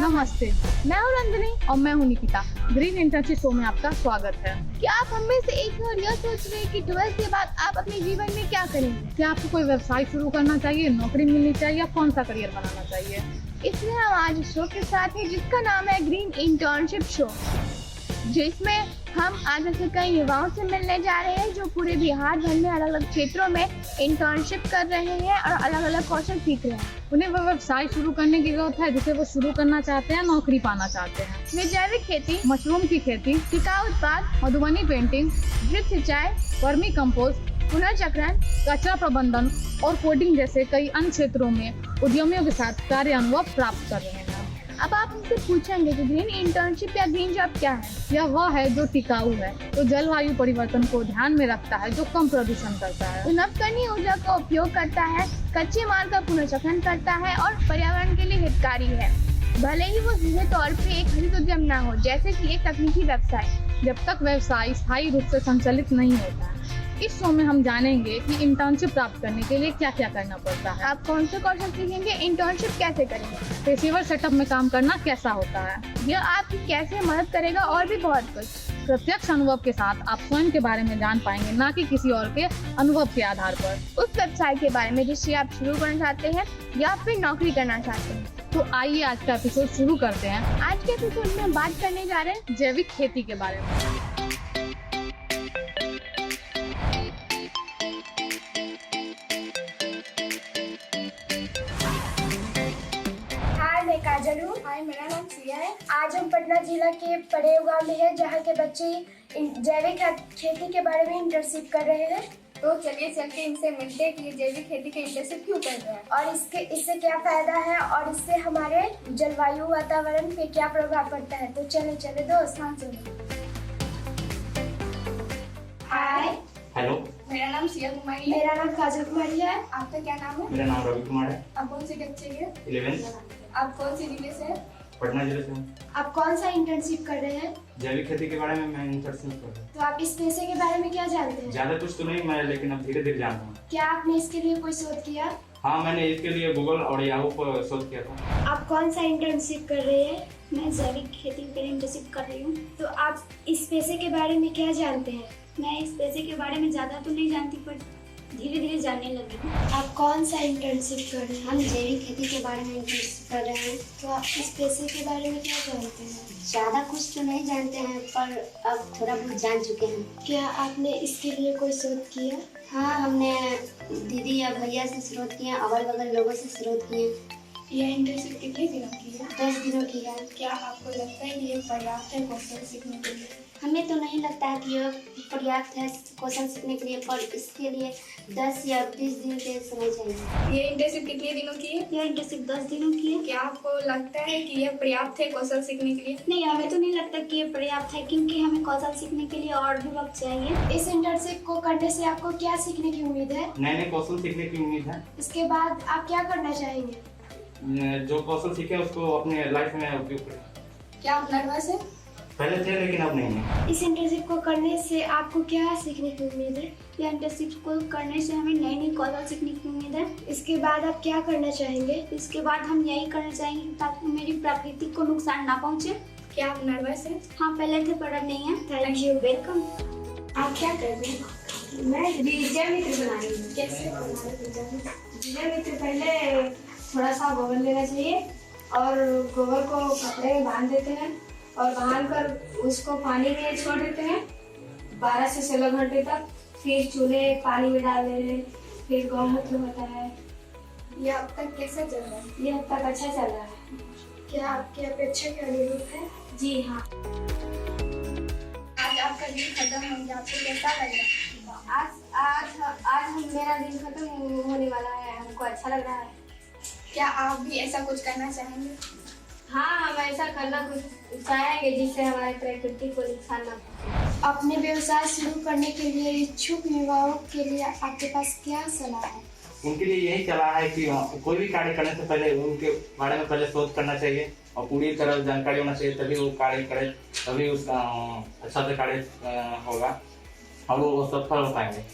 नमस्ते, मैं हूँ रंजनी और मैं हूँ निकिता। ग्रीन इंटर्नशिप शो में आपका स्वागत है। क्या आप हमें से एक और यह सोच रहे हैं कि 12th के बाद आप अपने जीवन में क्या करेंगे? क्या आपको कोई व्यवसाय शुरू करना चाहिए, नौकरी मिलनी चाहिए या कौन सा करियर बनाना चाहिए? इसलिए हम आज इस शो के साथ हैं जिसका नाम है ग्रीन इंटर्नशिप शो, जिसमें हम आज ऐसे कई युवाओं से मिलने जा रहे हैं जो पूरे बिहार भर में अलग अलग क्षेत्रों में इंटर्नशिप कर रहे हैं और अलग अलग कौशल सीख रहे हैं। उन्हें वह व्यवसाय शुरू करने की जरूरत है जिसे वो शुरू करना चाहते हैं, नौकरी पाना चाहते हैं। वे जैविक खेती, मशरूम की खेती, टिकाऊ उत्पाद, मधुबनी पेंटिंग, ड्रिप सिंचाई, वर्मी कंपोस्ट, पुनर्चक्रण, कचरा प्रबंधन और कोडिंग जैसे कई अन्य क्षेत्रों में उद्यमियों के साथ कार्य अनुभव प्राप्त कर रहे हैं। अब आप हमसे पूछेंगे कि ग्रीन इंटर्नशिप या ग्रीन जॉब क्या है? यह वह है जो टिकाऊ है, जो जलवायु परिवर्तन को ध्यान में रखता है, जो कम प्रदूषण करता है, जो नवकरणीय ऊर्जा का उपयोग करता है, कच्चे माल का पुनर्चक्रण करता है और पर्यावरण के लिए हितकारी है, भले ही वो सीधे तौर पे एक हरित उद्यम ना हो, जैसे कि एक तकनीकी व्यवसाय। जब तक व्यवसाय स्थायी रूप से संचालित नहीं होता है। इस शो में हम जानेंगे कि इंटर्नशिप प्राप्त करने के लिए क्या क्या करना पड़ता है, आप कौन से कौशल सीखेंगे, इंटर्नशिप कैसे करेंगे, पेशेवर सेटअप में काम करना कैसा होता है, यह आपकी कैसे मदद करेगा और भी बहुत कुछ। प्रत्यक्ष अनुभव के साथ आप स्वयं के बारे में जान पाएंगे, ना कि किसी और के अनुभव के आधार पर। उस व्यवसाय के बारे में जिससे आप शुरू करना चाहते हैं या फिर नौकरी करना चाहते हैं। तो आइए आज का एपिसोड शुरू करते हैं। आज के एपिसोड में हम बात करने जा रहे हैं जैविक खेती के बारे में। मैं काजल हूँ। हाय, मेरा नाम सिया है। आज हम पटना जिला के पड़ेव गाँव में हैं, जहाँ के बच्चे जैविक खेती के बारे में इंटर्नशिप कर रहे हैं। तो चलिए चलके इनसे मिलते हैं कि ये जैविक खेती के इंटर्नशिप क्यों कर रहे हैं और इससे क्या फायदा है और इससे हमारे जलवायु वातावरण पे क्या प्रभाव पड़ता है। तो चले दोस्त। हाँ चलो। हाय, हेलो, मेरा नाम सिया कुमारी है। मेरा नाम काजल कुमारी है। आपका क्या नाम है? मेरा नाम रवि कुमार है। आप कौन सी कक्षा के? 11th, आप कौन सी जिले से हैं? पटना जिले से हूँ। आप कौन सा इंटर्नशिप कर रहे हैं? जैविक खेती के बारे में मैं इंटर्नशिप कर रहा हूँ। तो आप इस पेशे के बारे में क्या जानते हैं? ज्यादा कुछ तो नहीं मैं, लेकिन अब धीरे धीरे जानता हूँ। क्या आपने इसके लिए कोई शोध किया? हाँ, मैंने इसके लिए गूगल और याहू पर शोध किया था। आप कौन सा इंटर्नशिप कर रहे हैं? मैं जैविक खेती पर इंटर्नशिप कर रही हूँ। तो आप इस पेशे के बारे में क्या जानते हैं? मैं इस पेशे के बारे में ज़्यादा तो नहीं जानती, पर धीरे धीरे जानने लगी हूँ। आप कौन सा इंटर्नशिप कर रहे हैं? हम जैविक खेती के बारे में इंटर्नशिप कर रहे हैं। तो आप इस पेशे के बारे में क्या जानते हैं? ज़्यादा कुछ तो नहीं जानते हैं, पर अब थोड़ा बहुत जान चुके हैं। क्या आपने इसके लिए कोई शोध किया? हाँ, हमने दीदी या भैया से स्रोत किए, अगल बगल लोगों से स्रोत किए। यह इंटर्नशिप कितने दिनों की है? 10 दिनों की है। क्या आपको लगता है कि ये पर्याप्त है कौशल सीखने के लिए? हमें तो नहीं लगता है कि यह पर्याप्त है कौशल सीखने के लिए, पर इसके लिए 10 या 20 दिन के समय चाहिए। ये इंटर्नशिप कितने दिनों की है? यह इंटर्नशिप 10 दिनों की है। क्या आपको लगता है कि यह पर्याप्त है कौशल सीखने के लिए? नहीं, हमें तो नहीं लगता कि ये पर्याप्त है, क्योंकि हमें कौशल सीखने के लिए और भी वक्त चाहिए। इस इंटर्नशिप को करने से आपको क्या सीखने की उम्मीद है? नए नए कौशल सीखने की उम्मीद है। इसके बाद आप क्या करना चाहेंगे? जो कौशल सीखे उसको अपने लाइफ में उपयोग करें। क्या आप नर्वस हैं? पहले थे लेकिन अब नहीं है। इस इंटर्नशिप को करने से आपको क्या सीखने की उम्मीद है? यह इंटर्नशिप को करने से हमें नई नई कौशल सीखने की उम्मीद है। इसके बाद आप क्या करना चाहेंगे? इसके बाद हम यही करना चाहेंगे ताकि मेरी प्रकृति को नुकसान ना पहुँचे। क्या आप नर्वस हैं? हाँ, पहले थे पर अब नहीं है। Thank you, welcome. आप क्या कर रहे हैं? मैं जैव मित्र बना रही हूँ। कैसे बना रहे हैं? जैव मित्र पहले थोड़ा सा गोबर लेना चाहिए और गोबर को कपड़े में बांध देते हैं और बांध कर उसको पानी में छोड़ देते हैं 12 से 16 घंटे तक। फिर चूल्हे पानी में डाल देते हैं, फिर गौमूत्र होता है। यह अब तक कैसा चल रहा है? ये अब तक अच्छा चल रहा है। क्या आपकी अपेक्षा के अनुरूप है? जी हाँ। आज आपका दिन खत्म हो गया, आपको कैसा लग रहा है? आज मेरा दिन खत्म होने वाला है, हमको अच्छा लग रहा है। क्या आप भी ऐसा कुछ करना चाहेंगे? हाँ, हम ऐसा करना कुछ चाहेंगे जिससे हमारे प्रकृति को नुकसान ना पहुंचे। अपने व्यवसाय शुरू करने के लिए इच्छुक युवाओं के लिए आपके पास क्या सलाह है? उनके लिए यही सलाह है कि कोई भी कार्य करने से पहले उनके बारे में पहले शोध करना चाहिए और पूरी तरह जानकारी होना चाहिए, तभी वो कार्य करे, तभी उसका अच्छा से कार्य होगा और वो सफल हो पाएंगे।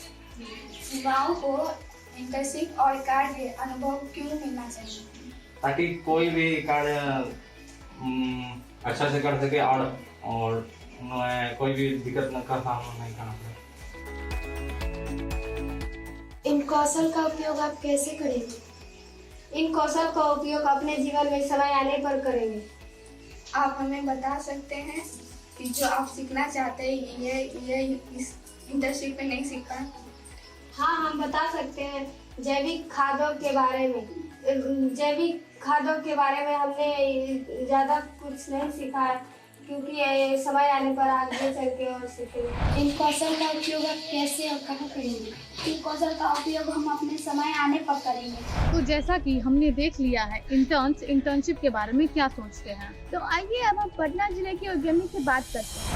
युवाओं को इंटर्नशिप और कार्य अनुभव क्यों मिलना चाहिए? ताकि कोई भी कार्य अच्छा से कर सके और कोई भी दिक्कत का सामना नहीं करना पड़े। इन कौशल का उपयोग आप कैसे करेंगे? इन कौशल का उपयोग अपने जीवन में समय आने पर करेंगे। आप हमें बता सकते हैं कि जो आप सीखना चाहते हैं ये इस इंटर्नशिप में नहीं सीख पाए? हाँ, हम बता सकते हैं। जैविक खादों के बारे में हमने ज़्यादा कुछ नहीं सीखा है, क्योंकि ये समय आने पर आगे चल के और सीखेंगे। इन कौशल का उपयोग आप कैसे और कहाँ करेंगे? इन कौशल का उपयोग हम अपने समय आने पर करेंगे। तो जैसा कि हमने देख लिया है इंटर्नशिप के बारे में क्या सोचते हैं। तो आइए अब हम पटना जिले के उद्यमी से बात करते हैं।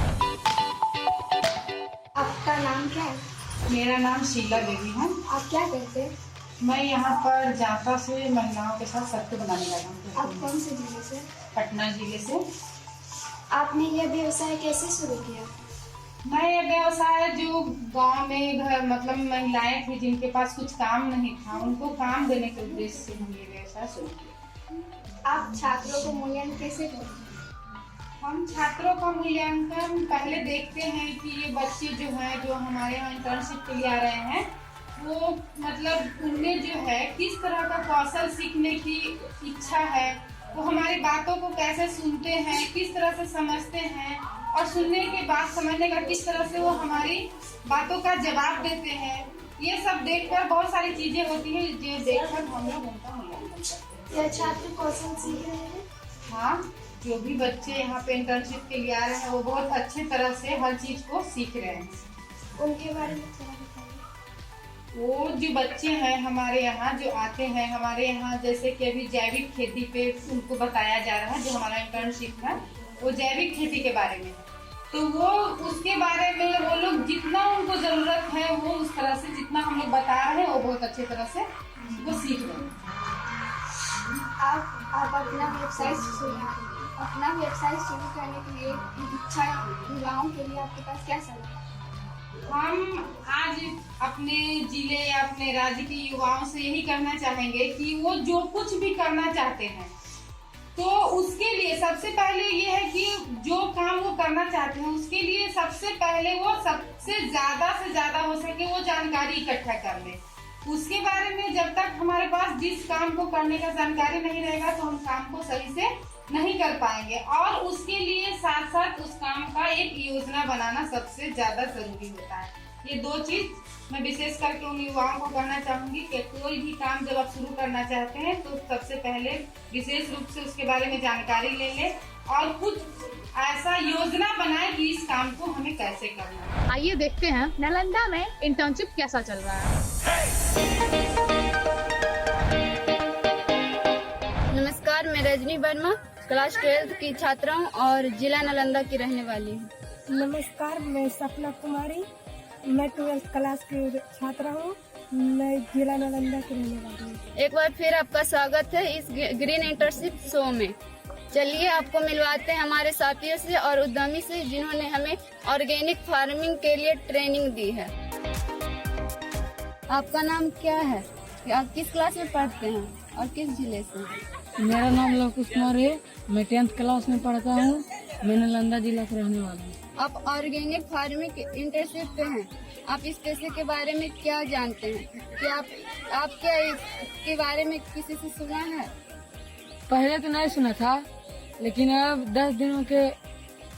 आपका नाम क्या है? मेरा नाम शीला देवी है। आप क्या करते हैं? मैं यहाँ पर जाता से महिलाओं के साथ सत्तू बनाने लगा हूँ। आप कौन से जिले से? पटना जिले से। आपने यह व्यवसाय कैसे शुरू किया? मैं ये व्यवसाय जो गांव में मतलब महिलाएं थी जिनके पास कुछ काम नहीं था, उनको काम देने के उद्देश्य से हम ये व्यवसाय शुरू किया। आप छात्रों को मूल्यांकन कैसे करते हैं? हम छात्रों का मूल्यांकन पहले देखते हैं कि ये बच्चे जो हैं जो हमारे यहाँ इंटर्नशिप के लिए आ रहे हैं, वो मतलब उनमें जो है किस तरह का कौशल सीखने की इच्छा है, वो हमारी बातों को कैसे सुनते हैं, किस तरह से समझते हैं, और सुनने के बाद समझने का किस तरह से वो हमारी बातों का जवाब देते हैं। ये सब देखकर बहुत सारी चीजें होती हैं जो देखकर हम लोग उनका मूल्यांकन करते हैं। यह छात्र कौशल सीख रहे हैं? हाँ, जो भी बच्चे यहाँ पे इंटर्नशिप के लिए आ रहे हैं वो बहुत अच्छे तरह से हर चीज को सीख रहे हैं। उनके बारे में थोड़ा बताइए। वो जो बच्चे हैं हमारे यहाँ जो आते हैं, हमारे यहाँ जैसे कि अभी जैविक खेती पे उनको बताया जा रहा है, जो हमारा इंटर्नशिप है वो जैविक खेती के बारे में है। तो वो उसके बारे में वो लोग जितना उनको जरूरत है वो उस तरह से जितना हम लोग बता रहे हैं वो बहुत अच्छे तरह से वो सीख रहे हैं। आप अपना व्यवसाय शुरू करने के लिए इच्छा युवाओं के लिए आपके पास क्या सलाह है? हम आज अपने जिले या अपने राज्य के युवाओं से यही कहना चाहेंगे कि वो जो कुछ भी करना चाहते हैं तो उसके लिए सबसे पहले ये है कि जो काम वो करना चाहते हैं उसके लिए सबसे पहले वो सबसे ज्यादा हो सके वो जानकारी इकट्ठा कर ले। उसके बारे में जब तक हमारे पास जिस काम को करने का जानकारी नहीं रहेगा तो हम काम को सही से नहीं कर पाएंगे, और उसके लिए साथ साथ उस काम का एक योजना बनाना सबसे ज्यादा जरूरी होता है। ये दो चीज मैं विशेष करके उन युवाओं को कहना चाहूंगी कि कोई भी काम जब आप शुरू करना चाहते हैं तो सबसे पहले विशेष रूप से उसके बारे में जानकारी ले ले और कुछ ऐसा योजना बनाए कि इस काम को हमें कैसे करना है। आइए देखते हैं नालंदा में इंटर्नशिप कैसा चल रहा है। नमस्कार, मैं रजनी वर्मा क्लास 12 की छात्रा हूँ और जिला नालंदा की रहने वाली हूँ। नमस्कार, मैं सपना कुमारी, मैं 12th क्लास की छात्रा हूँ, मैं जिला नालंदा की रहने वाली हूँ। एक बार फिर आपका स्वागत है इस ग्रीन इंटर्नशिप शो में। चलिए आपको मिलवाते हैं हमारे साथियों से और उद्यमी से जिन्होंने हमें ऑर्गेनिक फार्मिंग के लिए ट्रेनिंग दी है। आपका नाम क्या है? आप किस क्लास में पढ़ते हैं और किस जिले से? मेरा नाम लवकुश कुमार है, मैं 10th क्लास में पढ़ता हूँ, मैं नालंदा जिला का रहने वाला हूँ। आप ऑर्गेनिक फार्मिंग इंटर्नशिप पे हैं। आप इस पेशे के बारे में क्या जानते हैं? क्या आप क्या इसके बारे में किसी से सुना है? पहले तो नहीं सुना था, लेकिन अब 10 दिनों के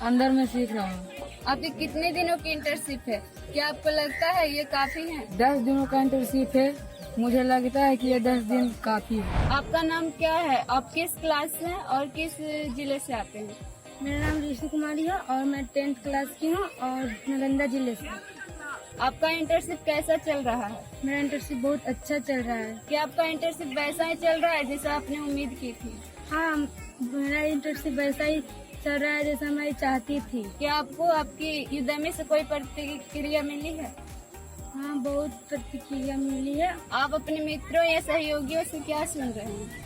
अंदर में सीख रहा हूँ। आपकी कितने दिनों की इंटर्नशिप है? क्या आपको लगता है ये काफी है? 10 दिनों का इंटर्नशिप है, मुझे लगता है कि ये 10 दिन काफी है। आपका नाम क्या है? आप किस क्लास से हैं और किस जिले से आते हैं? मेरा नाम ऋषि कुमारी है और मैं 10th क्लास की हूँ और नालंदा जिले से। आपका इंटर्नशिप कैसा चल रहा है? मेरा इंटर्नशिप बहुत अच्छा चल रहा है। क्या आपका इंटर्नशिप वैसा ही चल रहा है जैसा आपने उम्मीद की थी? हाँ, मेरा इंटर्नशिप वैसा ही चल रहा है जैसा मैं चाहती थी। क्या आपको आपकी उद्यमी से कोई प्रतिक्रिया मिली है? हाँ, बहुत प्रतिक्रिया मिली है। आप अपने मित्रों या सहयोगियों से क्या सुन रहे हैं?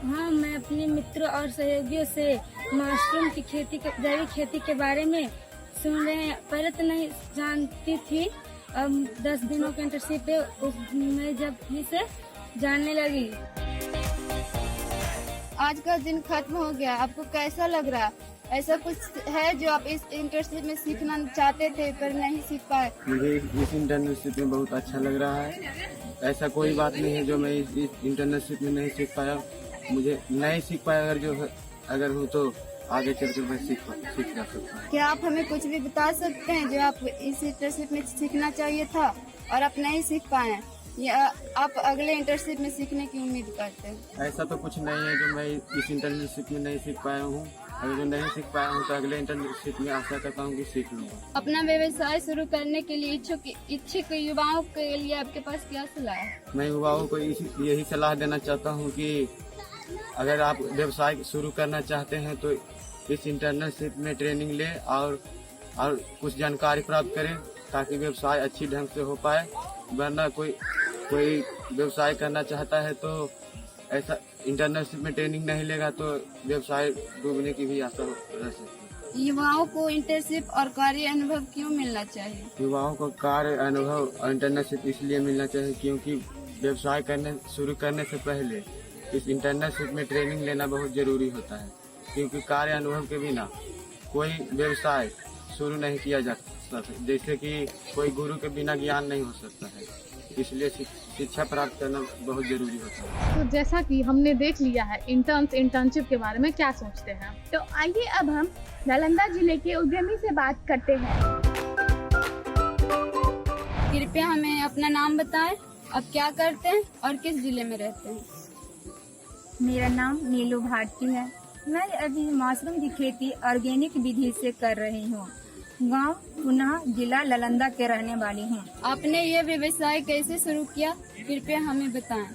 हाँ, मैं अपने मित्रों और सहयोगियों से मशरूम की खेती, जैविक खेती के बारे में सुन रहे हैं। पहले तो नहीं जानती थी, अब 10 दिनों की इंटर्नशिप है उसमें जब से जानने लगी। आज का दिन खत्म हो गया, आपको कैसा लग रहा है? ऐसा कुछ है जो आप इस इंटर्नशिप में सीखना चाहते थे पर नहीं सीख पाए? मुझे इस इंटर्नशिप में बहुत अच्छा लग रहा है। ऐसा कोई बात नहीं है जो मैं इस इंटर्नशिप में नहीं सीख पाया। मुझे नहीं सीख पाया अगर हूँ तो आगे चलकर मैं सीख जा सकता हूँ। क्या आप हमें कुछ भी बता सकते हैं जो आप इस इंटर्नशिप में सीखना चाहिए था और आप नहीं सीख पाए, या आप अगले इंटर्नशिप में सीखने की उम्मीद करते हैं? ऐसा तो कुछ नहीं है जो मैं इस इंटर्नशिप में नहीं सीख पाया हूँ। अगर जो नहीं सीख पाया हूँ तो अगले इंटर्नशिप में आशा करता हूँ कि सीख लूँगा। अपना व्यवसाय शुरू करने के लिए इच्छुक युवाओं के लिए आपके पास क्या सलाह है? मैं युवाओं को यही सलाह देना चाहता हूँ कि अगर आप व्यवसाय शुरू करना चाहते हैं तो इस इंटर्नशिप में ट्रेनिंग ले और कुछ जानकारी प्राप्त करें ताकि व्यवसाय अच्छी ढंग से हो पाए। वरना कोई व्यवसाय करना चाहता है तो ऐसा इंटर्नशिप में ट्रेनिंग नहीं लेगा तो व्यवसाय डूबने की भी आशा रह सकती है। युवाओं को इंटर्नशिप और कार्य अनुभव क्यों मिलना चाहिए? युवाओं को कार्य अनुभव और इंटर्नशिप इसलिए मिलना चाहिए क्योंकि व्यवसाय शुरू करने से पहले इस इंटर्नशिप में ट्रेनिंग लेना बहुत जरूरी होता है, क्योंकि कार्य अनुभव के बिना कोई व्यवसाय शुरू नहीं किया जा सकता। जैसे कि कोई गुरु के बिना ज्ञान नहीं हो सकता है, इसलिए शिक्षा प्राप्त करना बहुत जरूरी होता है। तो जैसा कि हमने देख लिया है इंटर्नशिप के बारे में क्या सोचते हैं, तो आइए अब हम नालंदा जिले के उद्यमी से बात करते हैं। कृपया हमें अपना नाम बताएं, आप क्या करते हैं और किस जिले में रहते हैं? मेरा नाम नीलू भारती है। मैं अभी मशरूम की खेती ऑर्गेनिक विधि से कर रही हूँ। गांव पुनः जिला नालंदा के रहने वाली हूँ। आपने ये व्यवसाय कैसे शुरू किया, कृपया हमें बताएं।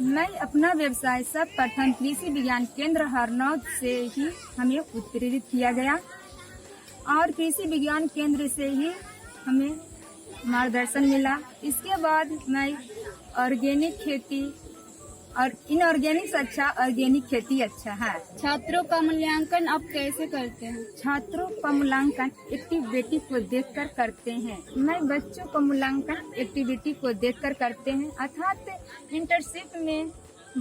मैं अपना व्यवसाय सर्वप्रथम कृषि विज्ञान केंद्र हरनौत से ही हमें उत्प्रेरित किया गया और कृषि विज्ञान केंद्र से ही हमें मार्गदर्शन मिला। इसके बाद मैं ऑर्गेनिक खेती और इनऑर्गेनिक से अच्छा ऑर्गेनिक खेती अच्छा है। छात्रों का मूल्यांकन आप कैसे करते हैं? छात्रों का मूल्यांकन एक्टिविटी को देखकर करते हैं। मैं बच्चों का मूल्यांकन एक्टिविटी को देखकर करते हैं, अर्थात इंटर्नशिप में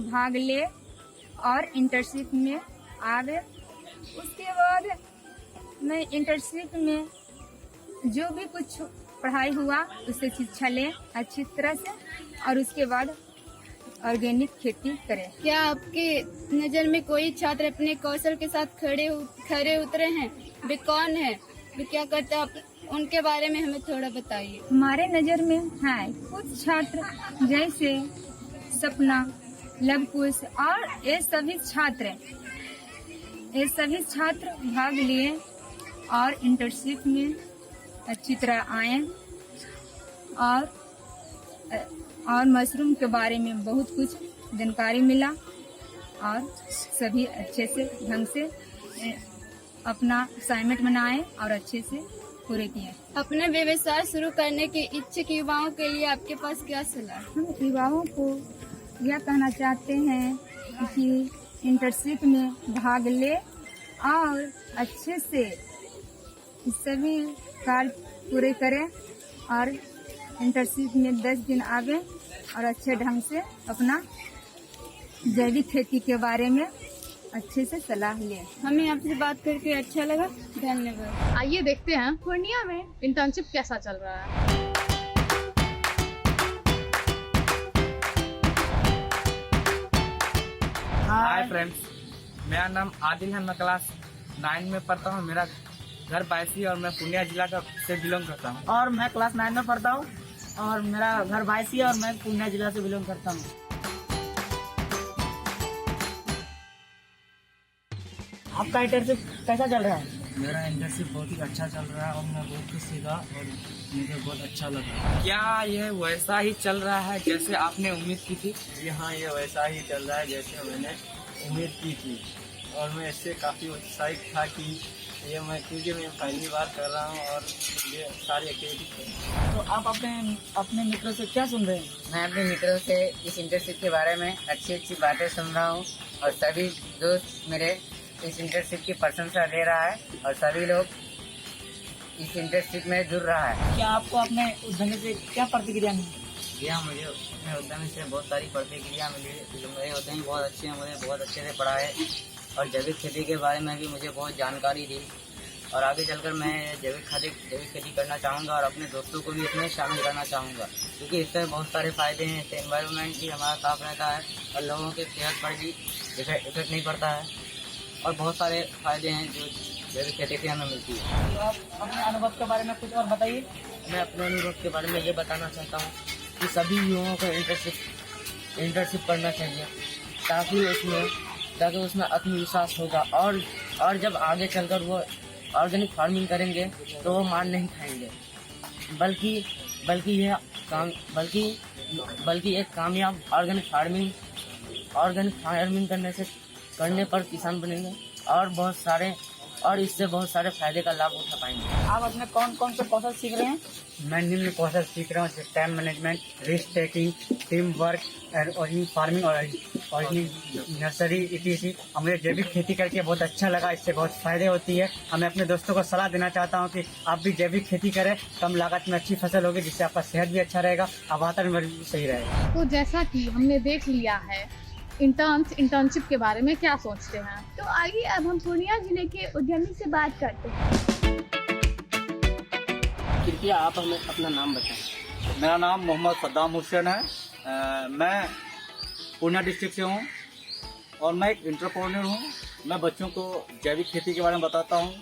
भाग ले और इंटर्नशिप में आवे। उसके बाद मैं इंटर्नशिप में जो भी कुछ पढ़ाई हुआ उससे शिक्षा ले अच्छी तरह से और उसके बाद ऑर्गेनिक खेती करें। क्या आपके नज़र में कोई छात्र अपने कौशल के साथ खड़े उतरे हैं? वे कौन है, वे क्या करते हैं, आप उनके बारे में हमें थोड़ा बताइए। हमारे नज़र में है कुछ छात्र जैसे सपना, लवकुश और ये सभी छात्र भाग लिए और इंटर्नशिप में अच्छी तरह आए और मशरूम के बारे में बहुत कुछ जानकारी मिला और सभी अच्छे से ढंग से अपना असाइनमेंट बनाए और अच्छे से पूरे किए। अपने व्यवसाय शुरू करने के इच्छुक युवाओं के लिए आपके पास क्या सलाह? हम युवाओं को यह कहना चाहते हैं कि इंटर्नशिप में भाग ले और अच्छे से सभी कार्य पूरे करें और इंटर्नशिप में 10 दिन आवे और अच्छे ढंग से अपना जैविक खेती के बारे में अच्छे से सलाह ले। हमें आपसे बात करके अच्छा लगा, धन्यवाद। आइए देखते हैं पूर्णिया में इंटर्नशिप कैसा चल रहा है। हाय फ्रेंड्स, मेरा नाम आदिल है। मैं क्लास 9 में पढ़ता हूँ। मेरा घर बायसी और मैं पूर्णिया जिला से बिलोंग करता हूँ। और मैं क्लास 9 में पढ़ता हूँ और मेरा घर बायसी है और मैं पूर्णिया जिला से बिलोंग करता हूँ। आपका इंटर्नशिप कैसा चल रहा है? मेरा इंटर्नशिप बहुत ही अच्छा चल रहा है और मैं बहुत कुछ सीखा और मुझे बहुत अच्छा लगा। क्या ये वैसा ही चल रहा है जैसे आपने उम्मीद की थी? जी हाँ, ये वैसा ही चल रहा है जैसे मैंने उम्मीद की थी और मैं इससे काफ़ी उत्साहित था कि ये क्योंकि मैं पहली बार कर रहा हूँ और ये सारी एक्टिविटी कर रहा हूँ। तो आप अपने मित्रों से क्या सुन रहे हैं? मैं अपने मित्रों से इस इंटर्नशिप के बारे में अच्छी बातें सुन रहा हूँ और सभी दोस्त मेरे इस इंटर्नशिप की प्रशंसा दे रहा है और सभी लोग इस इंटर्नशिप में जुड़ रहा है। क्या आपको अपने उद्यमी से क्या प्रतिक्रिया मिली? यह मुझे अपने उद्यमी से बहुत सारी प्रतिक्रिया मिली। जो मेरे उद्यमी बहुत अच्छे हैं, मुझे बहुत अच्छे से पढ़ाए और जैविक खेती के बारे में भी मुझे बहुत जानकारी दी। और आगे चलकर मैं जैविक खेती करना चाहूँगा और अपने दोस्तों को भी इसमें शामिल करना चाहूँगा, क्योंकि इससे बहुत सारे फ़ायदे हैं। इससे एनवायरनमेंट भी हमारा साफ रहता है और लोगों के सेहत पर भी इफेक्ट नहीं पड़ता है और बहुत सारे फ़ायदे हैं जो जैविक खेती से हमें मिलती है। तो आप अपने अनुभव के बारे में कुछ और बताइए। मैं अपने अनुभव के बारे में ये बताना चाहता हूँ कि सभी युवाओं को इंटर्नशिप करना चाहिए, ताकि उसमें आत्मविश्वास होगा और जब आगे चलकर वो ऑर्गेनिक फार्मिंग करेंगे तो वो मार नहीं खाएंगे, बल्कि एक कामयाब ऑर्गेनिक फार्मिंग करने पर किसान बनेंगे और इससे बहुत सारे फायदे का लाभ उठा पाएंगे। आप अपने कौन कौन से कौशल सीख रहे हैं? मैं निम्न कौशल सीख रहा हूँ: time management, risk taking, team work, organic farming और ऑर्गेनिक नर्सरी etc। मुझे जैविक खेती करके बहुत अच्छा लगा, इससे बहुत फायदे होती है। मैं अपने दोस्तों को सलाह देना चाहता हूँ कि आप भी जैविक खेती करें, कम लागत में अच्छी फसल होगी, जिससे आपका सेहत भी अच्छा रहेगा और वातावरण भी सही रहेगा। तो जैसा कि हमने देख लिया है इंटर्नशिप के बारे में क्या सोचते हैं, तो आइए अब हम पूर्णिया जिले के उद्यमी से बात करते हैं। कृपया आप हमें अपना नाम बताएं। मेरा नाम मोहम्मद सद्दाम हुसैन है। मैं पूर्णिया डिस्ट्रिक्ट से हूँ और मैं एक एंटरप्रेन्योर हूँ। मैं बच्चों को जैविक खेती के बारे में बताता हूँ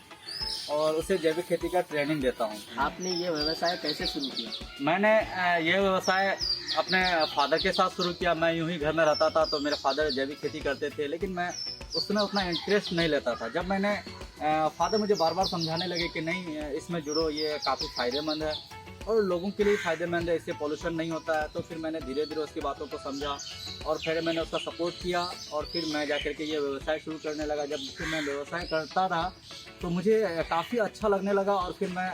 और उसे जैविक खेती का ट्रेनिंग देता हूँ। आपने ये व्यवसाय कैसे शुरू किया? मैंने ये व्यवसाय अपने फादर के साथ शुरू किया। मैं यूं ही घर में रहता था तो मेरे फादर जैविक खेती करते थे, लेकिन मैं उसमें उतना इंटरेस्ट नहीं लेता था। जब मैंने फादर मुझे बार बार समझाने लगे कि नहीं इसमें जुड़ो, ये काफ़ी फ़ायदेमंद है और लोगों के लिए फ़ायदेमंद है, इससे पोल्यूशन नहीं होता है, तो फिर मैंने धीरे धीरे उसकी बातों को समझा और फिर मैंने उसका सपोर्ट किया और फिर मैं जाकर के ये व्यवसाय शुरू करने लगा। जब फिर मैं व्यवसाय करता रहा तो मुझे काफ़ी अच्छा लगने लगा और फिर मैं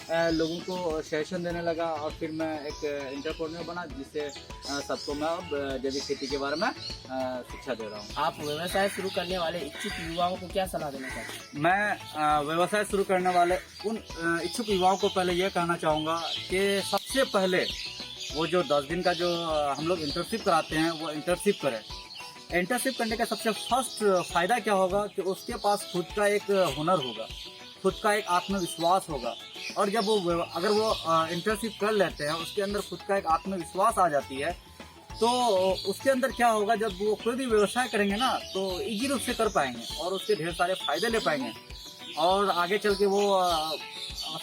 लोगों को सजेशन देने लगा और फिर मैं एक एंटरप्रेन्योर बना, जिससे सबको मैं अब जैविक खेती के बारे में शिक्षा दे रहा हूँ। आप व्यवसाय शुरू करने वाले इच्छुक युवाओं को क्या सलाह देना चाहते हैं? मैं व्यवसाय शुरू करने वाले उन इच्छुक युवाओं को पहले ये कहना चाहूँगा कि सबसे पहले वो जो 10 दिन का जो हम लोग इंटर्नशिप कराते हैं वो इंटर्नशिप करें। इंटर्नशिप करने का सबसे फर्स्ट फ़ायदा क्या होगा कि उसके पास खुद का एक हुनर होगा, खुद का एक आत्मविश्वास होगा और जब अगर वो इंटर्नशिप कर लेते हैं, उसके अंदर खुद का एक आत्मविश्वास आ जाती है, तो उसके अंदर क्या होगा, जब वो कोई भी व्यवसाय करेंगे ना तो ईजी रूप से कर पाएंगे और उसके ढेर सारे फायदे ले पाएंगे और आगे चल के वो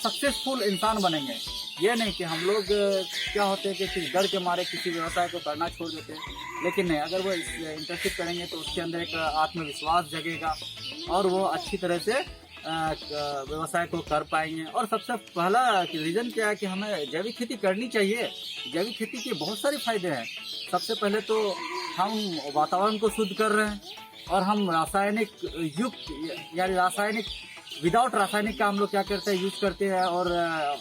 सक्सेसफुल इंसान बनेंगे। ये नहीं कि हम लोग क्या होते हैं कि डर के मारे किसी व्यवसाय को करना छोड़ देते हैं, लेकिन नहीं, अगर वो इंटर्नशिप करेंगे तो उसके अंदर एक आत्मविश्वास जगेगा और वो अच्छी तरह से व्यवसाय को कर पाएंगे। और सबसे पहला रीज़न क्या है कि हमें जैविक खेती करनी चाहिए। जैविक खेती के बहुत सारे फायदे हैं। सबसे पहले तो हम वातावरण को शुद्ध कर रहे हैं और हम रासायनिक युक्त यानी विदाउट रासायनिक का हम लोग क्या करते हैं, यूज करते हैं और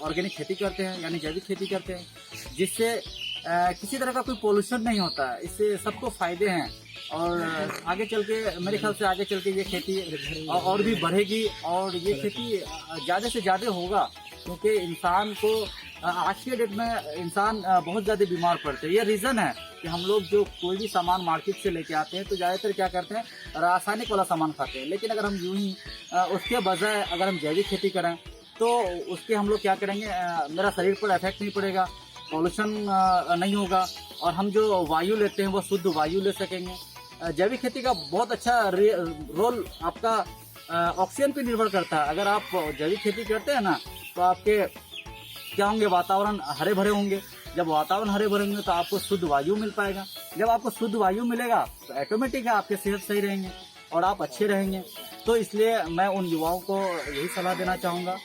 ऑर्गेनिक खेती करते हैं यानी जैविक खेती करते हैं, जिससे किसी तरह का कोई पोल्यूशन नहीं होता है। इससे सबको फायदे हैं और आगे चल के मेरे ख्याल से आगे चल के ये खेती और भी बढ़ेगी और ये खेती ज़्यादा से ज़्यादा होगा, क्योंकि इंसान को आज के डेट में इंसान बहुत ज़्यादा बीमार पड़ते हैं। ये रीज़न है कि हम लोग जो कोई भी सामान मार्केट से लेके आते हैं तो ज़्यादातर क्या करते हैं, रासायनिक वाला सामान खाते हैं। लेकिन अगर हम यूं ही उसके बजाय अगर हम जैविक खेती करें तो उसके हम लोग क्या करेंगे, मेरा शरीर पर इफेक्ट नहीं पड़ेगा, पॉल्यूशन नहीं होगा और हम जो वायु लेते हैं वो शुद्ध वायु ले सकेंगे। जैविक खेती का बहुत अच्छा रोल आपका ऑक्सीजन पे निर्भर करता है। अगर आप जैविक खेती करते हैं ना तो आपके क्या होंगे, वातावरण हरे भरे होंगे। जब वातावरण हरे भरे होंगे तो आपको शुद्ध वायु मिल पाएगा। जब आपको शुद्ध वायु मिलेगा तो ऑटोमेटिक है आपके सेहत सही रहेंगे और आप अच्छे रहेंगे। तो इसलिए मैं उन युवाओं को यही सलाह देना चाहूँगा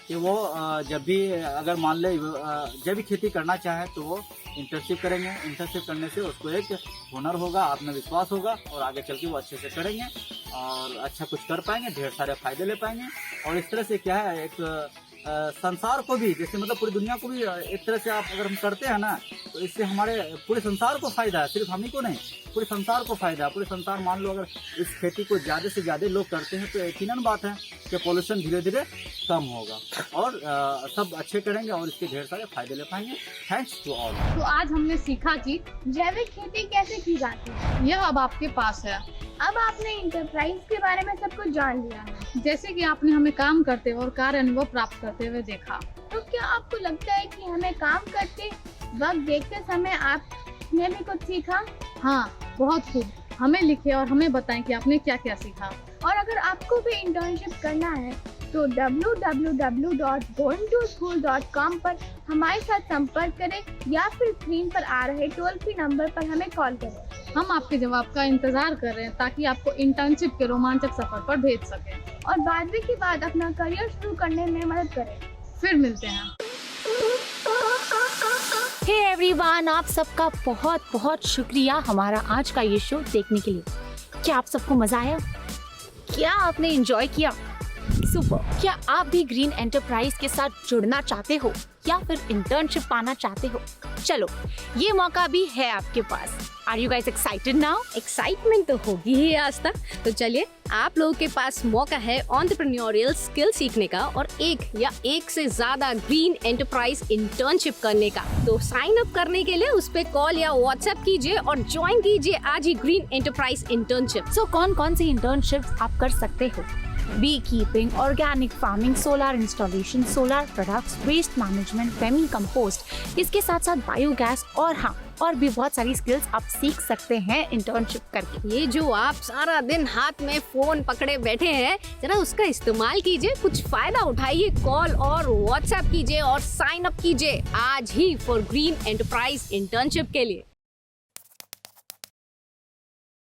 कि वो जब भी अगर मान ले जैविक खेती करना चाहे तो वो इंटर्नशिप करेंगे। इंटर्नशिप करने से उसको एक हुनर होगा, आत्मविश्वास होगा और आगे चल के वो अच्छे से करेंगे और अच्छा कुछ कर पाएंगे, ढेर सारे फायदे ले पाएंगे। और इस तरह से क्या है, एक संसार को भी, जैसे मतलब पूरी दुनिया को भी एक तरह से आप अगर हम करते हैं ना, तो इससे हमारे पूरे संसार को फायदा है, सिर्फ हम ही को नहीं, पूरे संसार को फायदा है। पूरे संसार मान लो अगर इस खेती को ज़्यादा से ज़्यादा लोग करते हैं तो यकीनन बात है कि पोल्यूशन धीरे धीरे कम होगा और सब अच्छे करेंगे और इसके ढेर सारे फायदे ले पाएंगे। Thanks to all. तो आज हमने सीखा कि जैविक खेती कैसे की जाती है, यह अब आपके पास है। अब आपने इंटरप्राइज के बारे में सब कुछ जान लिया है। जैसे कि आपने हमें काम करते हुए और कार्य अनुभव प्राप्त करते हुए देखा। तो क्या आपको लगता है कि हमें काम करते वक्त देखते समय आपने भी कुछ सीखा? हाँ, बहुत खूब। हमें लिखे और हमें बताएं कि आपने क्या क्या सीखा। और अगर आपको भी इंटर्नशिप करना है तो www.goingtoschool.com पर हमारे साथ संपर्क करें या फिर स्क्रीन पर आ रहे टोल फ्री नंबर पर हमें कॉल करें। हम आपके जवाब का इंतजार कर रहे हैं ताकि आपको इंटर्नशिप के रोमांचक सफर पर भेज सकें और 12वीं के बाद अपना करियर शुरू करने में मदद करें। फिर मिलते हैं। हे एवरीवन, आप सबका बहुत बहुत शुक्रिया हमारा आज का ये शो देखने के लिए। क्या आप सबको मजा आया? क्या आपने एंजॉय किया? सुपर। क्या आप भी ग्रीन एंटरप्राइज के साथ जुड़ना चाहते हो या फिर इंटर्नशिप पाना चाहते हो? चलो, ये मौका भी है आपके पास। Are you guys excited now? Excitement तो होगी ही आज तक। तो चलिए, आप लोगों के पास मौका है एंटरप्रेन्योरियल स्किल सीखने का और एक या एक से ज्यादा ग्रीन एंटरप्राइज इंटर्नशिप करने का। तो साइन अप करने के लिए उस पे कॉल या व्हाट्सएप कीजिए और ज्वाइन कीजिए आज ही ग्रीन एंटरप्राइज इंटर्नशिप। सो कौन कौन सी इंटर्नशिप आप कर सकते हो? Beekeeping, organic farming, solar installation, solar products, waste management, vermicompost, इसके साथ साथ बायोगैस और हाँ, और भी बहुत सारी स्किल्स आप सीख सकते हैं इंटर्नशिप करके। ये जो आप सारा दिन हाथ में फोन पकड़े बैठे हैं, जरा उसका इस्तेमाल कीजिए, कुछ फायदा उठाइए, कॉल और व्हाट्सएप कीजिए और साइन अप कीजिए आज ही फॉर ग्रीन एंटरप्राइज इंटर्नशिप के लिए।